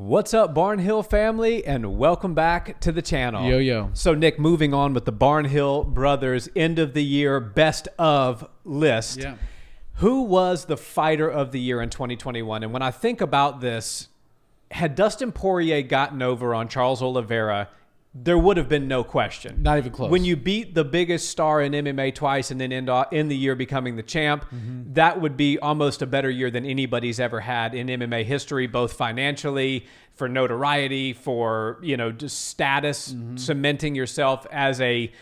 What's up, Barnhill family, and welcome back to the channel. Yo. So, Nick, moving on with the Barnhill brothers end of the year best of list. Yeah. Who was the fighter of the year in 2021? And when I think about this, had Dustin Poirier gotten over on Charles Oliveira, there would have been no question. Not even close. When you beat the biggest star in MMA twice and then end the year becoming the champ, that would be almost a better year than anybody's ever had in MMA history, both financially, for notoriety, for, just status, cementing yourself as a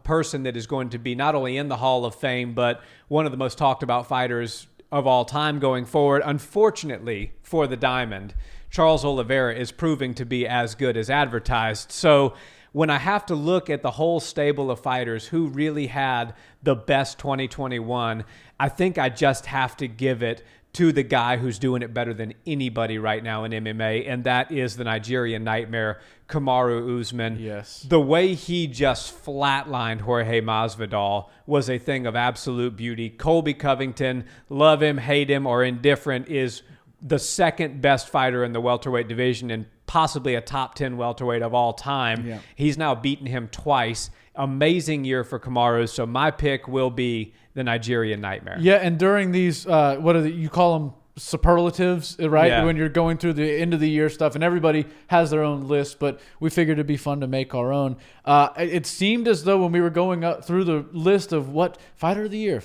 person that is going to be not only in the Hall of Fame, but one of the most talked about fighters of all time going forward. Unfortunately for the Diamond, Charles Oliveira is proving to be as good as advertised. So when I have to look at the whole stable of fighters who really had the best 2021, I think I just have to give it to the guy who's doing it better than anybody right now in MMA, and that is the Nigerian Nightmare, Kamaru Usman. Yes. The way he just flatlined Jorge Masvidal was a thing of absolute beauty. Colby Covington, love him, hate him, or indifferent, is the second best fighter in the welterweight division and possibly a top 10 welterweight of all time. Yeah. He's now beaten him twice. Amazing year for Kamaru. So my pick will be the Nigerian Nightmare. Yeah, and during these, you call them superlatives, right? Yeah. When you're going through the end of the year stuff, and everybody has their own list, but we figured it'd be fun to make our own. It seemed as though when we were going up through the list of what fight of the year,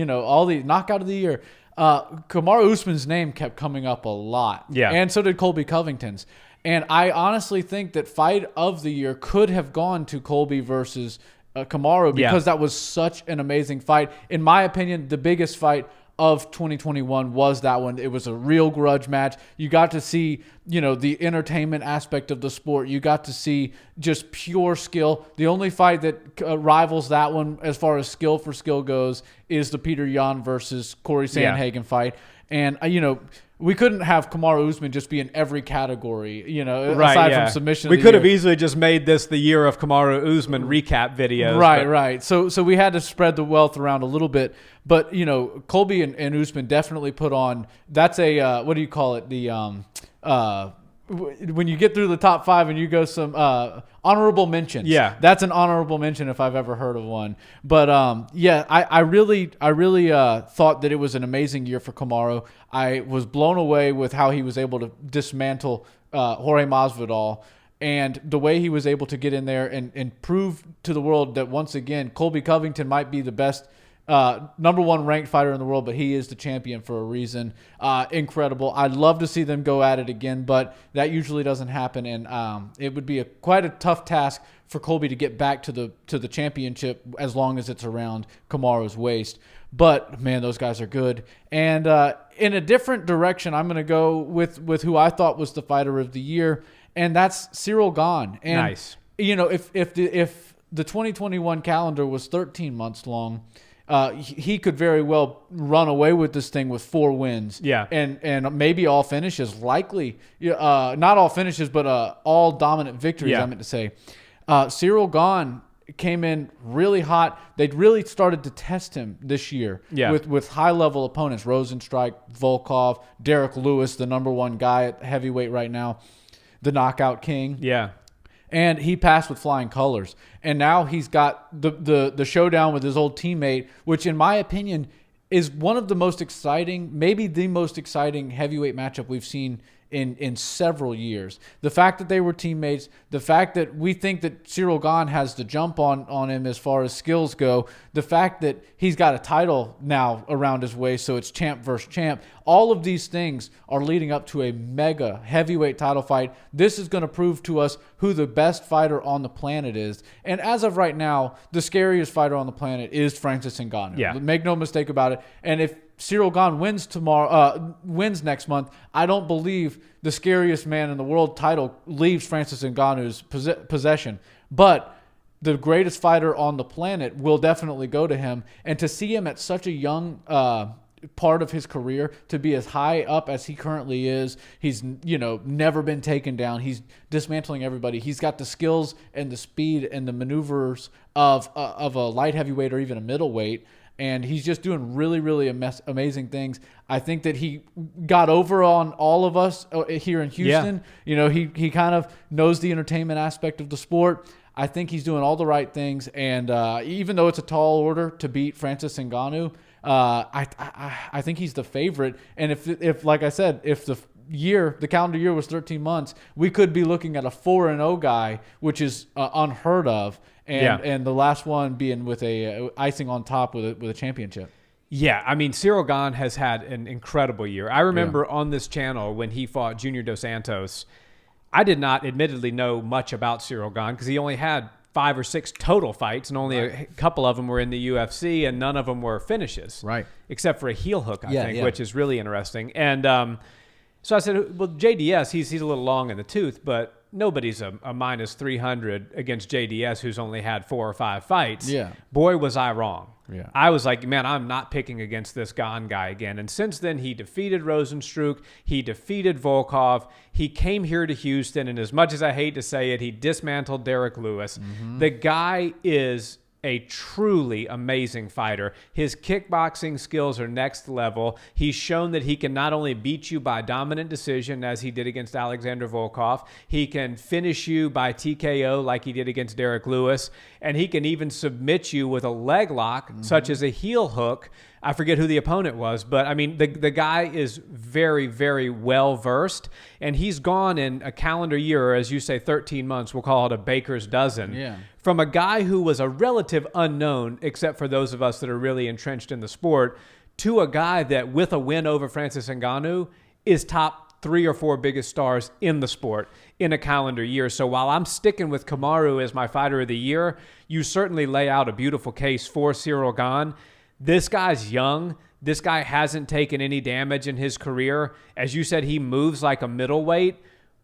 all the knockout of the year, Kamaru Usman's name kept coming up a lot. Yeah. And so did Colby Covington's. And I honestly think that fight of the year could have gone to Colby versus Kamaru because that was such an amazing fight. In my opinion, the biggest fight of 2021 was that one. It was a real grudge match. You got to see, the entertainment aspect of the sport. You got to see just pure skill. The only fight that rivals that one as far as skill for skill goes is the Peter Yan versus Corey Sandhagen fight. And, we couldn't have Kamaru Usman just be in every category, aside from submission. We could have easily just made this the year of Kamaru Usman recap videos. Right. So we had to spread the wealth around a little bit. But, Colby and Usman definitely put on, that's a, what do you call it? When you get through the top five and you go some honorable mentions. Yeah. That's an honorable mention if I've ever heard of one. But I really thought that it was an amazing year for Kamaru. I was blown away with how he was able to dismantle Jorge Masvidal and the way he was able to get in there and prove to the world that once again, Colby Covington might be the best number one ranked fighter in the world, but he is the champion for a reason. Incredible. I'd love to see them go at it again, but that usually doesn't happen. And it would be quite a tough task for Colby to get back to the championship as long as it's around Kamaru's waist. But man, those guys are good. And in a different direction, I'm going to go with who I thought was the fighter of the year, and that's Ciryl Gane. And Nice. If the 2021 calendar was 13 months long, he could very well run away with this thing with 4 wins. Yeah. And maybe all finishes, likely. Not all finishes, but all dominant victories, Yeah. I meant to say. Ciryl Gane came in really hot. They'd really started to test him this year with high-level opponents, Rosenstrike, Volkov, Derek Lewis, the number one guy at heavyweight right now, the knockout king. Yeah. And he passed with flying colors. And now he's got the showdown with his old teammate, which in my opinion is one of the most exciting, maybe the most exciting heavyweight matchup we've seen in several years. The fact that they were teammates, the fact that we think that Ciryl Gane has the jump on him as far as skills go, the fact that he's got a title now around his waist, so it's champ versus champ. All of these things are leading up to a mega heavyweight title fight. This is going to prove to us who the best fighter on the planet is. And as of right now, the scariest fighter on the planet is Francis Ngannou. Yeah. Make no mistake about it. And if Ciryl Gane wins next month, I don't believe the scariest man in the world title leaves Francis Ngannou's possession. But the greatest fighter on the planet will definitely go to him. And to see him at such a young part of his career, to be as high up as he currently is, he's never been taken down. He's dismantling everybody. He's got the skills and the speed and the maneuvers of a light heavyweight or even a middleweight. and he's just doing really, really amazing things. I think that he got over on all of us here in Houston. He kind of knows the entertainment aspect of the sport. I think he's doing all the right things, and even though it's a tall order to beat Francis Ngannou, I think he's the favorite. And if like I said, if the calendar year was 13 months, we could be looking at a 4-0 guy, which is unheard of, and the last one being with a icing on top with a championship. Yeah, I mean, Ciryl Gane has had an incredible year. I remember on this channel when he fought Junior Dos Santos, I did not admittedly know much about Ciryl Gane because he only had 5 or 6 total fights, and only a couple of them were in the UFC, and none of them were finishes. Right. Except for a heel hook, I think, which is really interesting. And so I said, well, JDS, he's a little long in the tooth, but nobody's a minus 300 against JDS who's only had 4 or 5 fights. Yeah. Boy, was I wrong. Yeah. I was like, man, I'm not picking against this Gane guy again. And since then, he defeated Rosenstruck. He defeated Volkov. He came here to Houston, and as much as I hate to say it, he dismantled Derek Lewis. Mm-hmm. The guy is a truly amazing fighter. His kickboxing skills are next level. He's shown that he can not only beat you by dominant decision, as he did against Alexander Volkov, he can finish you by TKO like he did against Derek Lewis, and he can even submit you with a leg lock, such as a heel hook. I forget who the opponent was, but I mean, the guy is very, very well versed, and he's gone in a calendar year, or as you say, 13 months. We'll call it a baker's dozen. Yeah. From a guy who was a relative unknown, except for those of us that are really entrenched in the sport, to a guy that, with a win over Francis Ngannou, is top 3 or 4 biggest stars in the sport in a calendar year. So while I'm sticking with Kamaru as my fighter of the year, you certainly lay out a beautiful case for Ciryl Gane. This guy's young. This guy hasn't taken any damage in his career. As you said, he moves like a middleweight.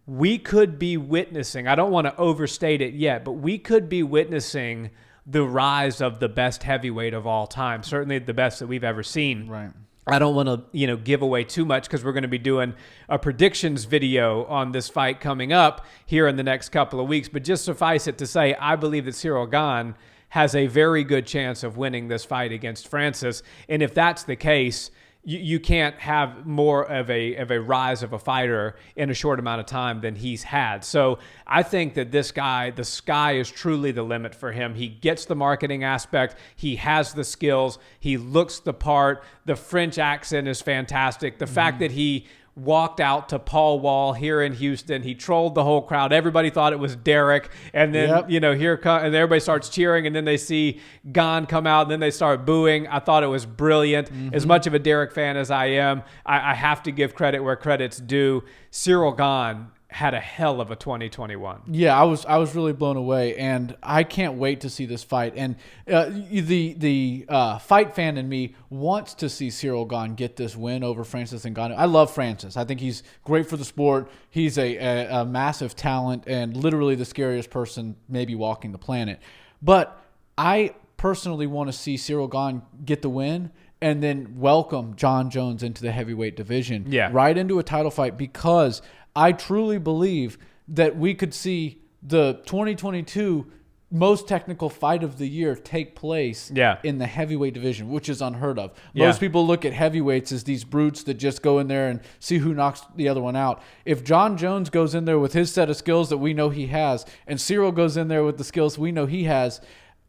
We could be witnessing, I don't want to overstate it yet, but we could be witnessing the rise of the best heavyweight of all time, certainly the best that we've ever seen. Right. I don't want to, give away too much because we're going to be doing a predictions video on this fight coming up here in the next couple of weeks, but just suffice it to say, I believe that Ciryl Gane has a very good chance of winning this fight against Francis. And if that's the case, you can't have more of a rise of a fighter in a short amount of time than he's had. So I think that this guy, the sky is truly the limit for him. He gets the marketing aspect. He has the skills. He looks the part. The French accent is fantastic. The fact that he walked out to Paul Wall here in Houston. He trolled the whole crowd. Everybody thought it was Derek. And then, and everybody starts cheering, and then they see Gane come out, and then they start booing. I thought it was brilliant. As much of a Derek fan as I am, I have to give credit where credit's due. Ciryl Gane had a hell of a 2021. Yeah, I was really blown away, and I can't wait to see this fight. And the fight fan in me wants to see Ciryl Gane get this win over Francis Ngannou. I love Francis. I think he's great for the sport. He's a massive talent and literally the scariest person maybe walking the planet. But I personally want to see Ciryl Gane get the win and then welcome John Jones into the heavyweight division, right into a title fight, because I truly believe that we could see the 2022 most technical fight of the year take place in the heavyweight division, which is unheard of. Most people look at heavyweights as these brutes that just go in there and see who knocks the other one out. If John Jones goes in there with his set of skills that we know he has, and Ciryl goes in there with the skills we know he has,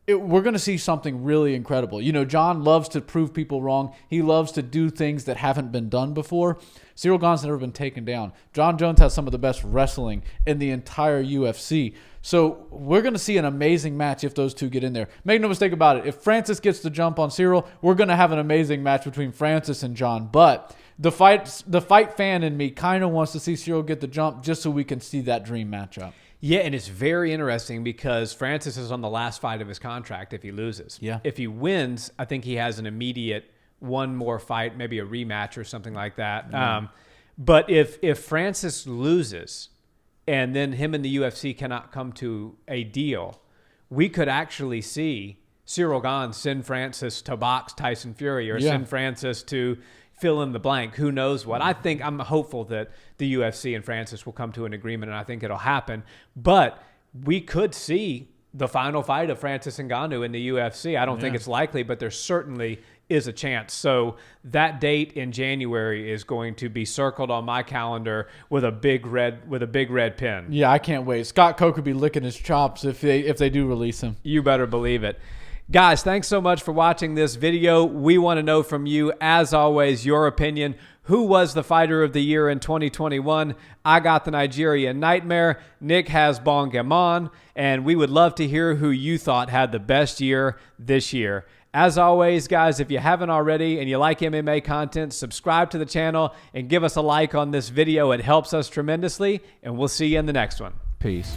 we're going to see something really incredible. John loves to prove people wrong. He loves to do things that haven't been done before. Ciryl Gane's never been taken down. John Jones has some of the best wrestling in the entire UFC. So we're going to see an amazing match if those two get in there. Make no mistake about it. If Francis gets the jump on Ciryl, we're going to have an amazing match between Francis and John. But the fight fan in me kind of wants to see Ciryl get the jump just so we can see that dream matchup. Yeah, and it's very interesting because Francis is on the last fight of his contract if he loses. Yeah. If he wins, I think he has an immediate one more fight, maybe a rematch or something like that. Yeah. But if Francis loses and then him and the UFC cannot come to a deal, we could actually see Ciryl Gane send Francis to box Tyson Fury or send Francis to fill in the blank. Who knows what? I'm hopeful that the UFC and Francis will come to an agreement, and I think it'll happen. But we could see the final fight of Francis Ngannou in the UFC. I don't think it's likely, but there certainly is a chance. So that date in January is going to be circled on my calendar with a big red pen. Yeah, I can't wait. Scott Coe could be licking his chops if they do release him. You better believe it. Guys, thanks so much for watching this video. We want to know from you, as always, your opinion. Who was the fighter of the year in 2021? I got the Nigerian Nightmare. Nick has Bongamon. And we would love to hear who you thought had the best year this year. As always, guys, if you haven't already and you like MMA content, subscribe to the channel and give us a like on this video. It helps us tremendously. And we'll see you in the next one. Peace.